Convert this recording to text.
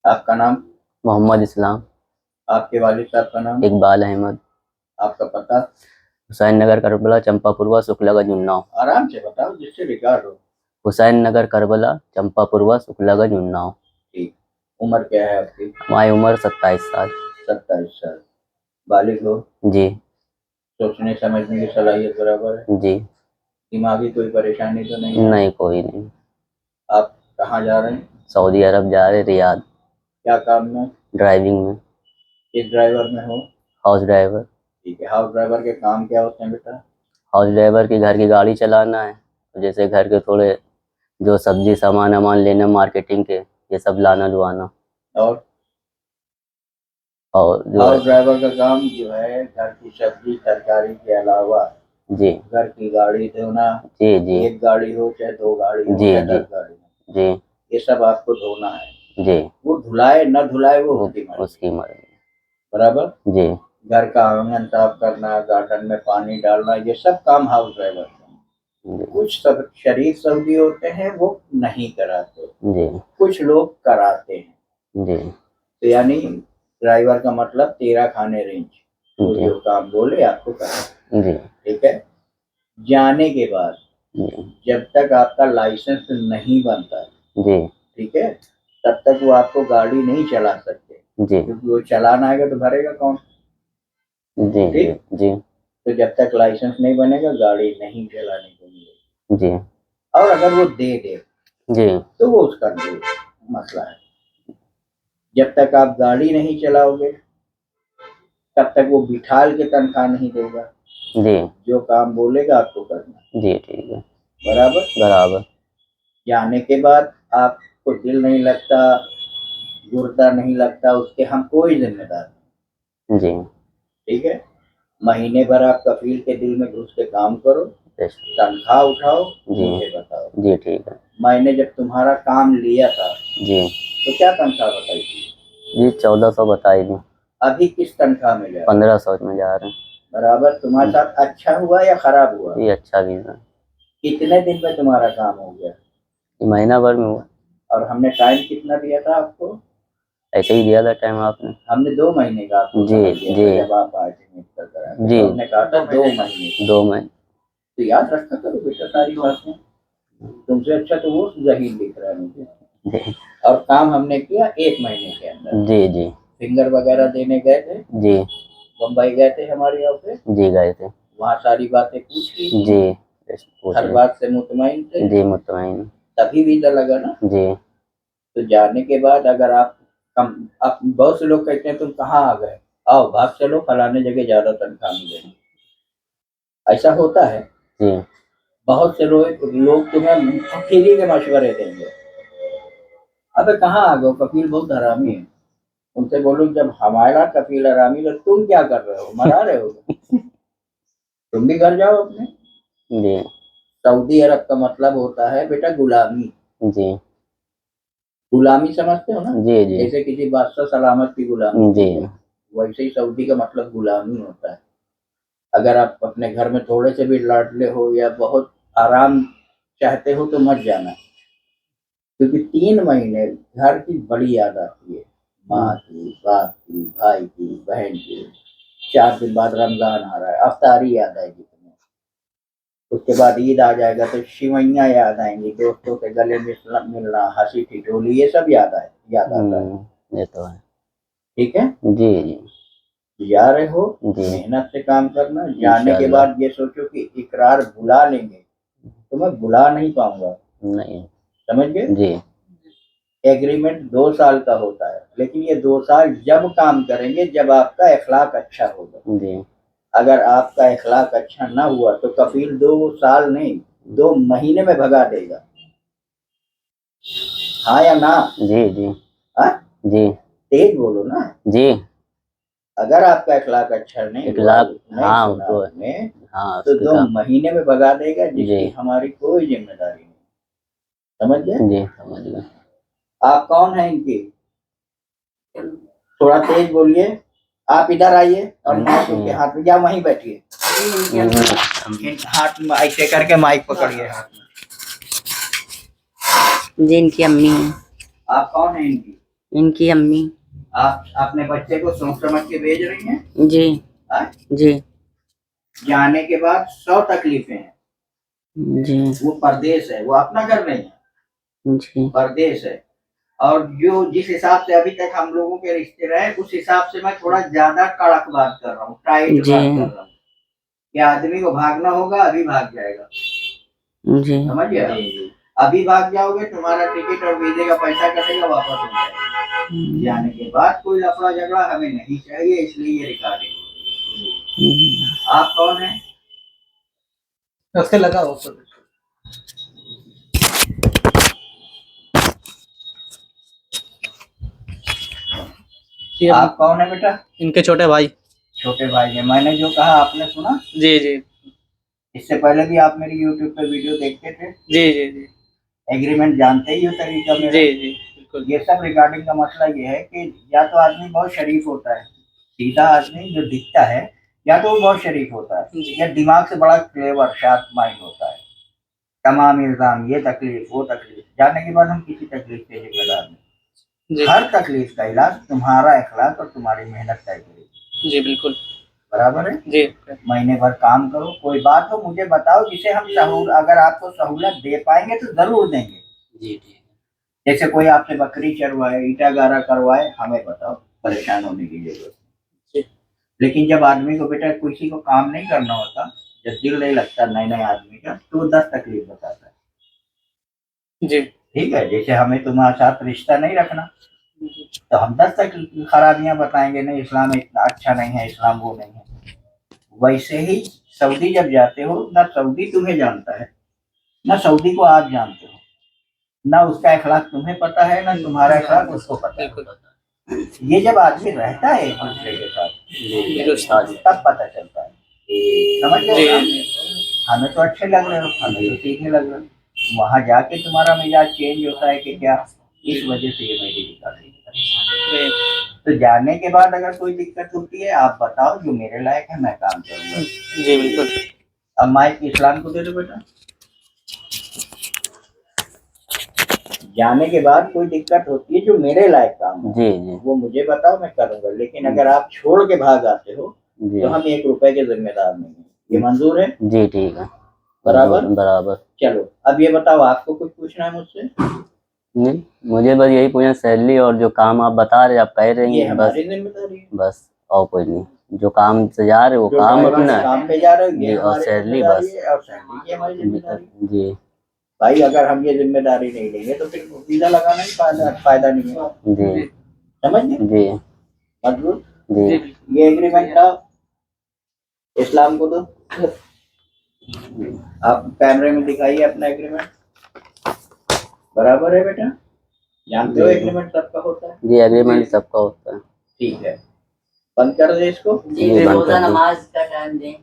आपका नाम? मोहम्मद इस्लाम। आपके वालिद साहब का नाम? इकबाल अहमद। आपका पता? हुसैन नगर करबला चंपापुरवा शुक्लागंज उन्नाव। आराम से बताओ जिससे रिकॉर्ड हो। हुसैन नगर करबला चंपापुरवा शुक्लागंज उन्नाव। ठीक। उम्र क्या है आपकी? हमारी उम्र 27 साल। 27 साल। बालिग हो? जी। सोचने समझने की सलाहियत बराबर है? जी। दिमागी कोई परेशानी तो नहीं है? नहीं, कोई नहीं। आप कहाँ जा रहे हैं? सऊदी अरब जा रहे, रियाद। क्या काम में? ड्राइविंग में। किस ड्राइवर में हो? House driver. ठीक है। हाउस ड्राइवर के काम क्या होते हैं बेटा? हाउस ड्राइवर की घर की गाड़ी चलाना है, जैसे घर के थोड़े जो सब्जी सामान वामान लेना, मार्केटिंग के, ये सब लाना लुआना। और और जो हाउस ड्राइवर का काम जो है घर की सब्जी तरकारी के अलावा जी घर की गाड़ी धोना। जी जी एक गाड़ी हो चाहे दो गाड़ी हो जी चाहे जी 10 गाड़ी हो, जी ये सब आपको धोना है। जी। वो धुलाए न धुलाए वो वो उसकी मर्जी। उसकी मर्जी। बराबर। जी घर का आंगन साफ करना, गार्डन में पानी डालना, ये सब काम हाउस ड्राइवर का है। जी कुछ सब शरीफ सऊदी होते हैं वो नहीं कराते, जी कुछ लोग कराते हैं। जी तो यानी ड्राइवर का मतलब तेरा खाने रेंज, वो जी जो काम बोले आपको करना। जी ठीक है। जाने के बाद जी जब तक आपका लाइसेंस नहीं बनता, जी ठीक है, तब तक वो आपको गाड़ी नहीं चला सकते, जी क्योंकि वो चलाना आएगा तो भरेगा कौन? जी जी ठीक। जी तो जब तक लाइसेंस नहीं बनेगा गाड़ी नहीं चलाने को मिलेगी। जी और अगर वो दे दे जी तो वो उसका मसला है। जब तक आप गाड़ी नहीं चलाओगे तब तक वो बिठाल के तनख्वाह नहीं देगा। जी जो काम बोलेगा आपको करना। जी। ठीक है। बराबर। बराबर। जाने के बाद आपको दिल नहीं लगता, गुर्दा नहीं लगता, उसके हम कोई जिम्मेदार नहीं। जी ठीक है। महीने भर आप कफील के दिल में घुस के काम करो, यस। तनख्वाह उठाओ, जी मुझे बताओ। जी। ठीक है। मैंने जब तुम्हारा काम लिया था जी तो क्या तनख्वाह बताई थी? जी 1400 बताई थी। अभी किस तनख्वाह में जा रहे हो? 1500 में जा रहे हैं। बराबर। तुम्हारे साथ अच्छा हुआ या खराब हुआ? जी अच्छा भी था। कितने दिन में तुम्हारा काम हो गया? महीना भर में हुआ। और हमने टाइम कितना दिया था आपको? ऐसे ही दिया था टाइम आपने। हमने 2 महीने का आपको जी समय दिया था जी जब आप आए थे मिलकर करा, जी। तो हमने कहा था 2 महीने। 2 महीने। तो याद रखा करो बेटा सारी बातें। तुमसे अच्छा तो वो जहीर दिख रहा है मुझे। जी और काम हमने किया 1 महीने के अंदर। जी जी फिंगर वगैरह देने गए थे, जी बम्बई गए थे हमारे ऑफिस, जी गए थे। वहाँ सारी बातें पूछ ली थी, जी पूछ हर ले। बात से मुतमईन थे, जी मुतमईन। तभी वीजा लगा ना। जी तो जाने के बाद अगर आप कम, आप बहुत से लोग कहते हैं तुम कहाँ आ गए, आओ भाग चलो फलाने जगह ज्यादा तनख्वाह मिलेगी। ऐसा होता है। जी बहुत से लोग तुम्हें फ्री के मशवरे देंगे। अबे कहाँ आ गए, कफील बहुत हरामी है। उनसे बोलो जब हमारा कफील हरामी तो तुम क्या कर रहे हो, मरा रहे हो? तुम भी घर जाओ अपने। जी सऊदी अरब का मतलब होता है बेटा गुलामी। जी गुलामी समझते हो ना? जी जी जैसे किसी बादशाह सलामत की गुलामी जी की है, वैसे ही सऊदी का मतलब गुलामी होता है। अगर आप अपने घर में थोड़े से भी लाडले हो या बहुत आराम चाहते हो तो मत जाना, क्योंकि 3 महीने घर की बड़ी याद आती है। माँ की, बाप की, भाई की, बहन की। 4 दिन बाद रमजान आ रहा है, अफ्तारी याद आएगी तुम्हें। उसके बाद ईद आ जाएगा तो शिवैया याद आएंगी, दोस्तों के गले मिलना, हंसी ठिठोली, ये सब याद आता है। ये तो है। ठीक है। जी जी जा रहे हो, जी मेहनत से काम करना। जाने के इंशाल्लाह। बाद ये सोचो कि इकरार बुला लेंगे तो मैं बुला नहीं पाऊंगा। नहीं। समझ गए? जी एग्रीमेंट 2 साल का होता है, लेकिन ये 2 साल जब काम करेंगे जब आपका इखलाक अच्छा होगा। जी अगर आपका इखलाक अच्छा ना हुआ तो कफील 2 साल नहीं 2 महीने में भगा देगा। हाँ या ना? जी जी हाँ? जी तेज बोलो ना। जी। अगर आपका इखलाक अच्छा नहीं एक हुआ, लाख। नहीं हाँ सुना उसको। आपने, हाँ तो उसके 2 काम। महीने में भगा देगा, जिसकी जी हमारी कोई जिम्मेदारी नहीं। समझ गए? जी समझ गए। आप कौन है इनकी? थोड़ा तेज बोलिए। आप इधर आइए और माइक उनके हाथ में, या वहीं बैठिए। हाथ में ऐसे करके माइक पकड़िए हाथ में। जी इनकी अम्मी है। आप कौन है इनकी? इनकी अम्मी। आप अपने बच्चे को सोच समझ के भेज रही हैं? जी हाँ? जी जाने के बाद 100 तकलीफें हैं। जी वो परदेश है, वो अपना घर नहीं है, जी परदेश है। और जो जिस हिसाब से अभी तक हम लोगों के रिश्ते रहे, उस हिसाब से मैं थोड़ा ज्यादा कड़क बात कर रहा हूँ, टाइट जी। बात कर रहा हूँ कि आदमी को भागना होगा, अभी भाग जाएगा। जी समझ गया? अभी भाग जाओगे, तुम्हारा टिकट और वीजे का पैसा कटेगा, वापस हो जाएगा। जाने के बाद कोई लफड़ा झगड़ा हमें नहीं चाहिए, इसलिए ये रिकॉर्डिंग। आप कौन है? उसके लगा हो तो ये आप कौन है बेटा? इनके छोटे भाई। छोटे भाई है। मैंने जो कहा आपने सुना? जी जी इससे पहले भी आप मेरी यूट्यूब पे वीडियो देखते थे? जी जी जी एग्रीमेंट जानते ही हो तरीका मेरा? जी जी बिल्कुल। ये सब रिगार्डिंग का मसला ये है कि या तो आदमी बहुत शरीफ होता है, सीधा आदमी जो दिखता है, या तो वो बहुत शरीफ होता है, या दिमाग से बड़ा क्लेवर शार्प माइंड होता है। तमाम इल्जाम, ये तकलीफ वो तकलीफ, जानने के बाद हम किसी तकलीफ के जिम्मेदार नहीं। जी हर तकलीफ का इलाज तुम्हारा इखलास और तुम्हारी मेहनत तय करेगी। जी बिल्कुल बराबर है? जी महीने भर काम करो, कोई बात हो मुझे बताओ, जिसे हम अगर आपको सहूलत दे पाएंगे तो जरूर देंगे। जी जैसे कोई आपसे बकरी चरवाए, ईटा गारा करवाए, हमें बताओ, परेशान होने की जरूरत नहीं। लेकिन जब आदमी को बेटा किसी को काम नहीं करना होता, जब दिल नहीं लगता नए नए आदमी का, तो वो 10 तकलीफ बताता है। जी ठीक है? जैसे हमें तुम्हारे साथ रिश्ता नहीं रखना, तो हम 10 तक खराबियां बताएंगे, नहीं इस्लाम इतना अच्छा नहीं है, इस्लाम वो नहीं है। वैसे ही सऊदी जब जाते हो, ना सऊदी तुम्हें जानता है, ना सऊदी को आप जानते हो, ना उसका इखलाक तुम्हें पता है, ना तुम्हारा इखलाक उसको पता है। ये जब आदमी रहता है एक दूसरे के साथ, तब पता चलता है। समझ गए? हमें तो अच्छे लग रहे हो, हमें तो सीखने लग रहे हो, वहां जाके तुम्हारा मिजाज चेंज होता है कि क्या, इस वजह से ये मेरी रिकॉर्डिंग। तो जाने के बाद अगर कोई दिक्कत होती है, आप बताओ, जो मेरे लायक है मैं काम करूंगा। जी बिल्कुल। अब माइक इस्लाम को दे दो बेटा। जाने के बाद कोई दिक्कत होती है जो मेरे लायक काम है, जी जी वो मुझे बताओ, मैं करूंगा। लेकिन अगर आप छोड़ के भाग आते हो, जी तो हम 1 रुपए के जिम्मेदार नहीं है। ये मंजूर है? जी ठीक है। बराबर बराबर। चलो, अब ये बताओ, आपको कुछ पूछना है मुझसे? नहीं, मुझे बस यही पूछना, सैलरी और जो काम आप बता रहे, आप कह रही ये हैं, बस हमारी जिम्मेदारी है। बस और कोई नहीं। जो काम से जा रहे वो जो काम ड्राइवर अपना से काम पे जा रहे हो, ये जी, और हमारी सैलरी जिम्मेदारी बस है, और सैलरी की हमारी जिम्मेदारी है। जी भाई अगर हम ये जिम्मेदारी नहीं लेंगे तो फिर वीजा लगाना ही फायदा नहीं है। जी समझ गए? जी मजबूत। जी ये एग्रीमेंट था, इस्लाम को दो। आप कैमरे में दिखाइए अपना एग्रीमेंट। बराबर है बेटा? जानते हो एग्रीमेंट सबका होता है? जी, एग्रीमेंट सबका होता है। ठीक है, बंद कर दे इसको। जी, बंद कर दो। नमाज का टाइम दें।